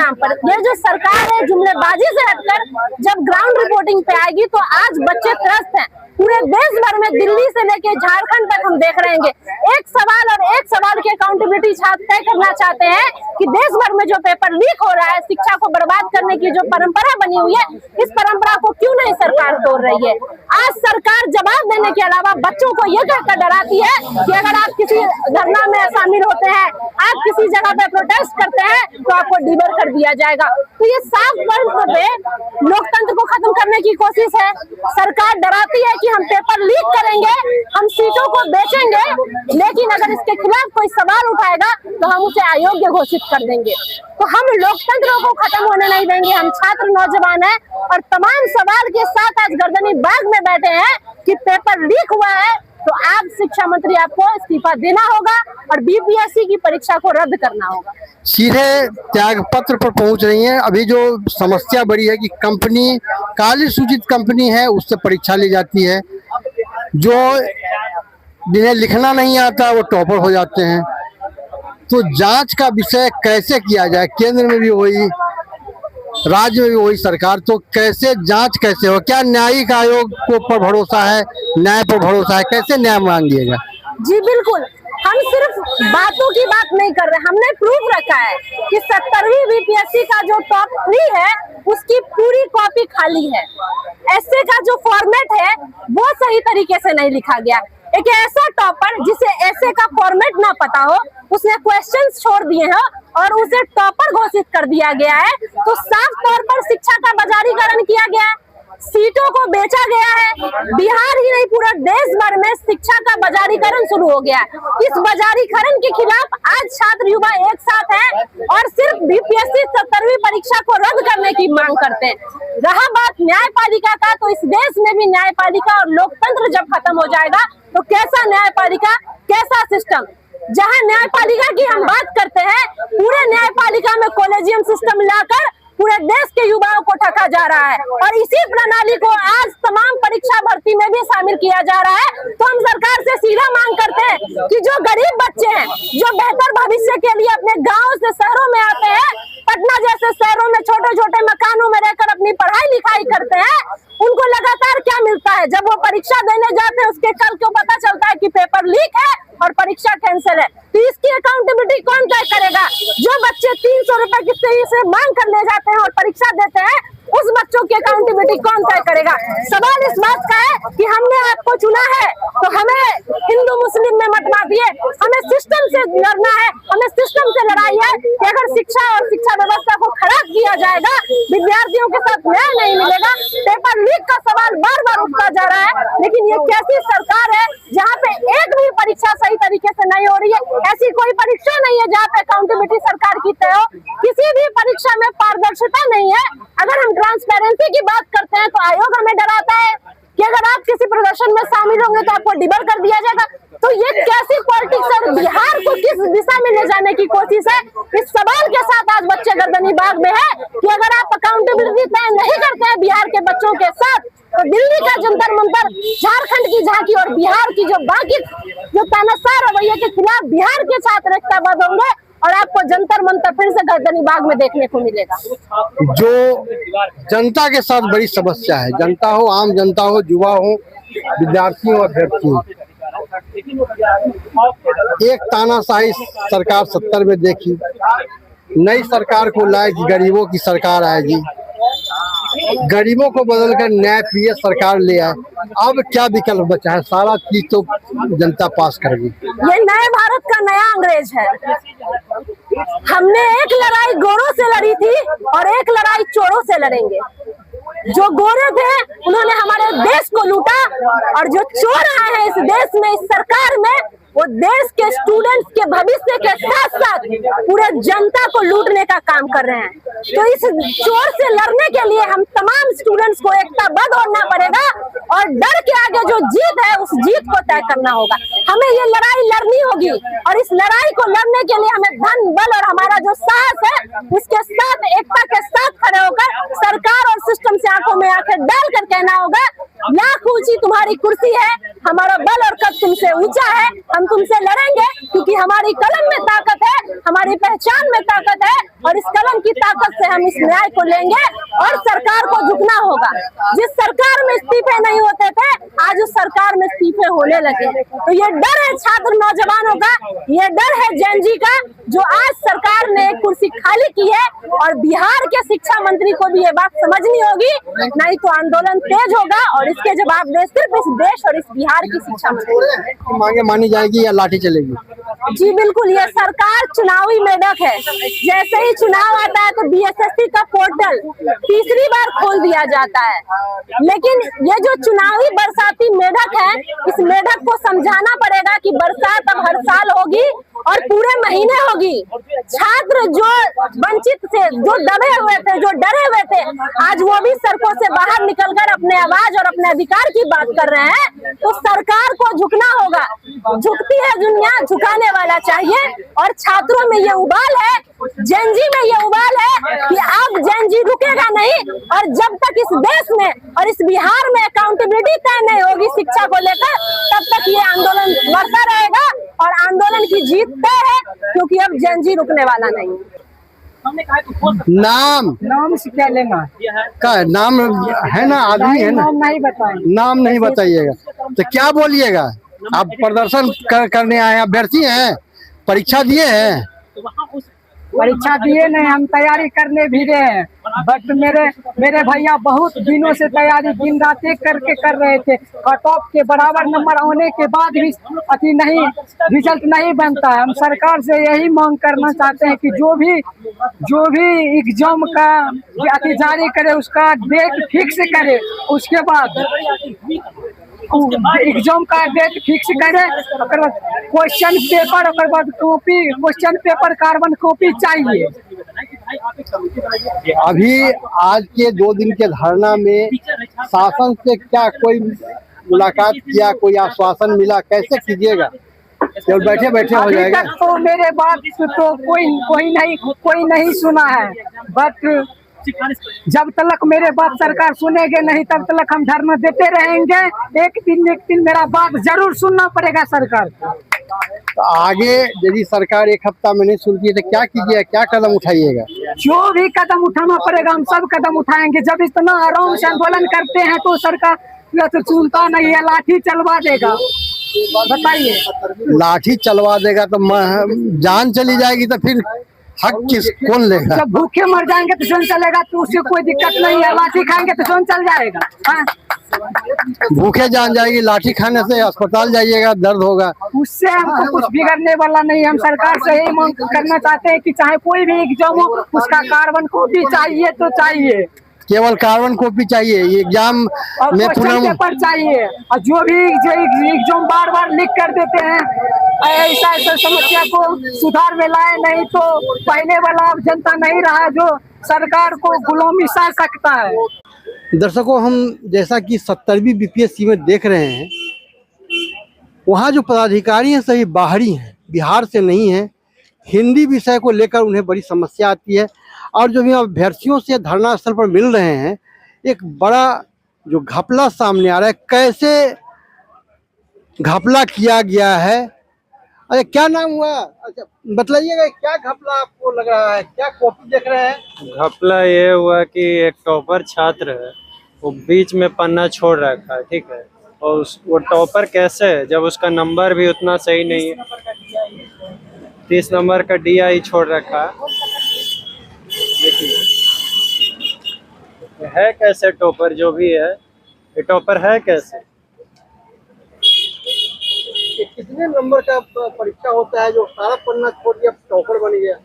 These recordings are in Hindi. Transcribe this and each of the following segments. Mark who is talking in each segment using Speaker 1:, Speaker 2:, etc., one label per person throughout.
Speaker 1: नाम पर। ये जो सरकार है जुमलेबाजी से हटकर जब ग्राउंड रिपोर्टिंग पे आएगी तो आज बच्चे त्रस्त हैं। पूरे देश भर में दिल्ली से लेके झारखंड तक हम देख रहे हैं एक सवाल और एक सवाल की अकाउंटेबिलिटी छात्र तय करना चाहते हैं कि देश भर में जो पेपर लीक हो रहा है, शिक्षा को बर्बाद करने की जो परंपरा बनी हुई है, इस परंपरा को क्यों नहीं सरकार तोड़ रही है। आज सरकार जवाब देने के अलावा बच्चों को यह कहकर डराती है कि अगर आप किसी धरना में शामिल होते हैं, आप किसी जगह पे प्रोटेस्ट करते हैं तो आपको डिबर कर दिया जाएगा। तो ये साफ तौर पे लोकतंत्र को खत्म करने की कोशिश है। सरकार डराती है कि हम पेपर लीक करेंगे, हम सीटों को बेचेंगे, लेकिन अगर इसके खिलाफ कोई सवाल उठाएगा तो हम उसे अयोग्य घोषित कर देंगे। तो हम लोकतंत्र को खत्म होने नहीं देंगे। हम छात्र नौजवान हैं और तमाम सवाल के साथ आज गर्दनी बाग में बैठे हैं कि पेपर लीक हुआ है तो आप शिक्षा मंत्री आपको इस्तीफा देना होगा और बीपीएससी की परीक्षा को रद्द करना होगा।
Speaker 2: सीधे त्याग पत्र पर पहुंच रही हैं। अभी जो समस्या बड़ी है कि कंपनी, काली सूचित कंपनी है, उससे परीक्षा ली जाती है। जो जिन्हें लिखना नहीं आता वो टॉपर हो जाते हैं। तो जांच का विषय कैसे किया जाए, केंद्र में भी वही, राज्य में भी वही सरकार, तो कैसे जांच कैसे हो? क्या न्यायिक आयोग को पर भरोसा है, न्याय पर भरोसा है? कैसे न्याय मांगिएगा?
Speaker 1: जी बिल्कुल, हम सिर्फ बातों की बात नहीं कर रहे, हमने प्रूफ रखा है कि 70वीं बीपीएससी का जो टॉप 3 है उसकी पूरी कॉपी खाली है। ऐसे का जो फॉर्मेट है वो सही तरीके से नहीं लिखा गया। एक ऐसा टॉपर जिसे ऐसे का फॉर्मेट ना पता हो, उसने क्वेश्चंस छोड़ दिए हैं और उसे टॉपर घोषित कर दिया गया है। तो साफ तौर पर शिक्षा का बाजारीकरण किया गया है, सीटों को बेचा गया है। बिहार ही नहीं पूरा देश भर में शिक्षा का बाजारीकरण शुरू हो गया है। इस बाजारीकरण के खिलाफ आज छात्र युवा एक साथ हैं और सिर्फ बीपीएससी 70वीं परीक्षा को रद्द करने की मांग करते हैं। रहा बात न्यायपालिका का, तो इस देश में भी न्यायपालिका और लोकतंत्र जब खत्म हो जाएगा तो कैसा न्यायपालिका, कैसा सिस्टम। जहां न्यायपालिका की हम बात करते हैं, पूरे न्यायपालिका में कॉलेजियम सिस्टम लाकर पूरे देश के युवाओं को ठगा जा रहा है और इसी प्रणाली को आज तमाम परीक्षा भर्ती में भी शामिल किया जा रहा है। तो हम सरकार से सीधा मांग करते हैं कि जो गरीब बच्चे हैं, जो बेहतर भविष्य के लिए अपने गाँव से शहरों में आते हैं, पटना जैसे शहरों में छोटे छोटे मकानों में रहकर अपनी पढ़ाई लिखाई करते हैं, उनको लगातार क्या मिलता है? जब वो परीक्षा देने जाते हैं उसके कल को पता चलता है कि पेपर लीक है और परीक्षा कैंसिल है। तो इसकी अकाउंटेबिलिटी कौन तय करेगा? जो बच्चे 300 रुपए की फीस से मांग कर ले जाते हैं और परीक्षा देते हैं, उस बच्चों की अकाउंटेबिलिटी कौन तय करेगा? सवाल इस बात का है कि हमने आपको चुना है तो हमें हिंदू मुस्लिम में मत बांटिए, हमें सिस्टम से लड़ना है, हमें सिस्टम से लड़ाई है कि अगर शिक्षा और शिक्षा व्यवस्था को खराब किया जाएगा, विद्यार्थियों के साथ न्याय नहीं मिलेगा। पेपर लीक का सवाल बार बार उठता जा रहा है, लेकिन ये कैसी सरकार है जहाँ पे एक भी परीक्षा सही तरीके से नहीं हो रही है? ऐसी कोई परीक्षा नहीं है जहाँ पे अकाउंटेबिलिटी सरकार की तय हो। किसी भी परीक्षा में पारदर्शिता नहीं है। अगर हम ट्रांसपेरेंसी की बात करते हैं तो आयोग हमें डराता है कि अगर आप किसी प्रदर्शन में शामिल होंगे तो आपको डिबर कर दिया जाएगा। तो ये कैसी पॉलिटिक्स है? बिहार को किस दिशा में ले जाने की कोशिश है? इस सवाल के साथ आज बच्चे गर्दनी बाग में है कि अगर आप अकाउंटेबिलिटी तय नहीं करते हैं बिहार के बच्चों के साथ, तो दिल्ली का जंतर मंतर, झारखंड की झांकी और बिहार की जो बाकी जो तानाशाह रवैये के खिलाफ बिहार के छात्र एकताबद्ध होंगे और आपको जंतर मंतर फिर से गर्दनी बाग में देखने को मिलेगा।
Speaker 2: जो जनता के साथ बड़ी समस्या है, जनता हो, आम जनता हो, युवा हो, विद्यार्थी हो, अभ्यर्थी हो, एक तानाशाही सरकार 70 में देखी, नई सरकार को लाए कि गरीबों की सरकार आएगी, गरीबों को बदलकर न्याय प्रिय सरकार ले आए। अब क्या विकल्प बचा है? सारा चीज तो जनता पास करेगी।
Speaker 1: ये नए भारत का नया अंग्रेज है। हमने एक लड़ाई गोरों से लड़ी थी और एक लड़ाई चोरों से लड़ेंगे। जो गोरे थे उन्होंने हमारे देश को लूटा और जो चोर आए हैं इस देश में, इस सरकार में, वो देश के स्टूडेंट्स के भविष्य के साथ साथ पूरे जनता को लूटने का काम कर रहे हैं। तो इस चोर से लड़ने के लिए हम तमाम स्टूडेंट्स को एकताबद्ध होना पड़ेगा और डर के आगे जो जीत है उस जीत को तय करना होगा। हमें ये लड़ाई लड़नी होगी और इस लड़ाई को लड़ने के लिए हमें धन बल और हमारा जो साहस है उसके साथ एकता के साथ खड़े होकर सरकार और सिस्टम से आंखों में आंखें डालकर कहना होगा, लाख ऊंची तुम्हारी कुर्सी है, हमारा बल और कद तुमसे ऊंचा है, हम तुमसे लड़ेंगे क्योंकि हमारी कलम में ताकत है, हमारी पहचान में ताकत है और इस कलम की ताकत से हम इस न्याय को लेंगे और सरकार को झुकना होगा। जिस सरकार में इस्तीफे नहीं होते थे, आज उस सरकार में इस्तीफे होने लगे। तो ये डर है छात्र नौजवानों का, ये डर है जेनजी का, जो आज सरकार ने एक कुर्सी खाली की है। और बिहार के शिक्षा मंत्री को भी ये बात समझनी होगी, नहीं तो आंदोलन तेज होगा और इसके जवाबदेह सिर्फ इस देश और इस बिहार की शिक्षा मंत्री
Speaker 2: की मांगे मानी जाएगी या लाठी चलेगी?
Speaker 1: जी बिल्कुल, ये सरकार चुनावी मेढक है। जैसे ही चुनाव आता है तो बीएसएससी का पोर्टल तीसरी बार खोल दिया जाता है। लेकिन ये जो चुनावी बरसाती मेढक है, इस मेढक को समझाना पड़ेगा कि बरसात अब हर साल होगी और पूरे महीने होगी। छात्र जो वंचित से, जो दबे हुए थे, जो डरे हुए थे, आज वो भी सड़कों से बाहर निकलकर अपने आवाज और अपने अधिकार की बात कर रहे हैं। तो सरकार को झुकना होगा। झुकती है दुनिया, झुकाने वाला चाहिए। और छात्रों में ये उबाल है, जेनजी में ये उबाल है कि अब जेनजी रुकेगा नहीं। और जब तक इस देश में और इस बिहार में अकाउंटेबिलिटी तय नहीं होगी शिक्षा को लेकर, तब तक ये आंदोलन बढ़ता रहेगा। और आंदोलन की जीत तय है, क्योंकि अब जेनजी रुकने वाला नहीं।
Speaker 2: नाम
Speaker 3: से क्या लेना
Speaker 2: का नाम है ना, आदमी है ना,
Speaker 3: नाम नहीं बताएं।
Speaker 2: नाम नहीं बताइएगा तो क्या बोलिएगा? आप प्रदर्शन करने आए हैं, अभ्यर्थी हैं, परीक्षा दिए हैं?
Speaker 3: परीक्षा दिए नहीं, हम तैयारी करने भी रहे हैं। बट मेरे भैया बहुत दिनों से तैयारी दिन रात एक करके कर रहे थे। कट ऑफ के बराबर नंबर आने के बाद भी अति नहीं, रिजल्ट नहीं बनता है। हम सरकार से यही मांग करना चाहते हैं कि जो भी एग्जाम का अति जारी करे, उसका डेट फिक्स करे। उसके बाद एग्जाम का डेट फिक्स करे, क्वेश्चन पेपर, और बाद copy, question paper carbon copy चाहिए।
Speaker 2: अभी आज के 2 दिन के धरना में शासन से क्या कोई मुलाकात किया, कोई आश्वासन मिला? कैसे कीजिएगा? केवल बैठे बैठे हो जाएगा?
Speaker 3: अभी तक तो मेरे बात तो कोई नहीं सुना है। बट जब तक मेरे बात सरकार सुनेंगे नहीं, तब तक हम धरना देते रहेंगे। एक दिन मेरा बात जरूर सुनना पड़ेगा सरकार को।
Speaker 2: तो आगे यदि सरकार 1 हफ्ता में नहीं सुनती है तो क्या कीजिएगा, क्या कदम उठाइएगा?
Speaker 3: जो भी कदम उठाना पड़ेगा हम सब कदम उठाएंगे। जब इतना आराम से आंदोलन करते हैं तो सरकार तो सुनता नहीं है, लाठी चलवा देगा। बताइए,
Speaker 2: लाठी चलवा देगा तो जान चली जाएगी तो फिर हक कौन लेगा?
Speaker 3: जब भूखे मर जाएंगे तो सुन चलेगा, तो उससे कोई दिक्कत नहीं है। लाठी खाएंगे तो सुन चल जाएगा। हाँ?
Speaker 2: भूखे जान जाएगी, लाठी खाने से अस्पताल जाइएगा, दर्द होगा।
Speaker 3: उससे हमको कुछ बिगड़ने वाला नहीं। हम सरकार से यही मांग करना चाहते हैं कि चाहे कोई भी एग्जाम हो, उसका कार्बन कॉपी चाहिए तो चाहिए।
Speaker 2: केवल कार्बन कॉपी चाहिए, ये एग्जाम में
Speaker 3: क्वेश्चन पेपर चाहिए। और जो भी एग्जाम बार लिख कर देते हैं, ऐसा समस्या को सुधार में लाए, नहीं तो पहले वाला अब जनता नहीं रहा जो सरकार को गुलामी सा सकता है।
Speaker 2: दर्शकों, हम जैसा कि 70वीं बीपीएससी में देख रहे हैं, वहाँ जो पदाधिकारी हैं सभी बाहरी हैं, बिहार से नहीं हैं। हिंदी विषय को लेकर उन्हें बड़ी समस्या आती है। और जो भी अभ्यर्थियों से धरना स्थल पर मिल रहे हैं, एक बड़ा जो घपला सामने आ रहा है। कैसे घपला किया गया है? अरे क्या नाम हुआ? अच्छा बतलाइएगा, क्या घपला आपको लग रहा है? क्या कॉपी देख रहे हैं?
Speaker 4: घपला ये हुआ कि एक टॉपर छात्र है, वो बीच में पन्ना छोड़ रखा है, ठीक है। और वो टॉपर कैसे है जब उसका नंबर भी उतना सही नहीं है। 30 नंबर का DI छोड़ रखा है। है कैसे टॉपर? जो भी है ये टॉपर है कैसे?
Speaker 2: कितने नंबर का परीक्षा होता है जो सारा पन्ना छोड़ दिया टॉपर बन गया?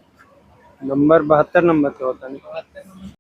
Speaker 4: नंबर 72 नंबर का होता है।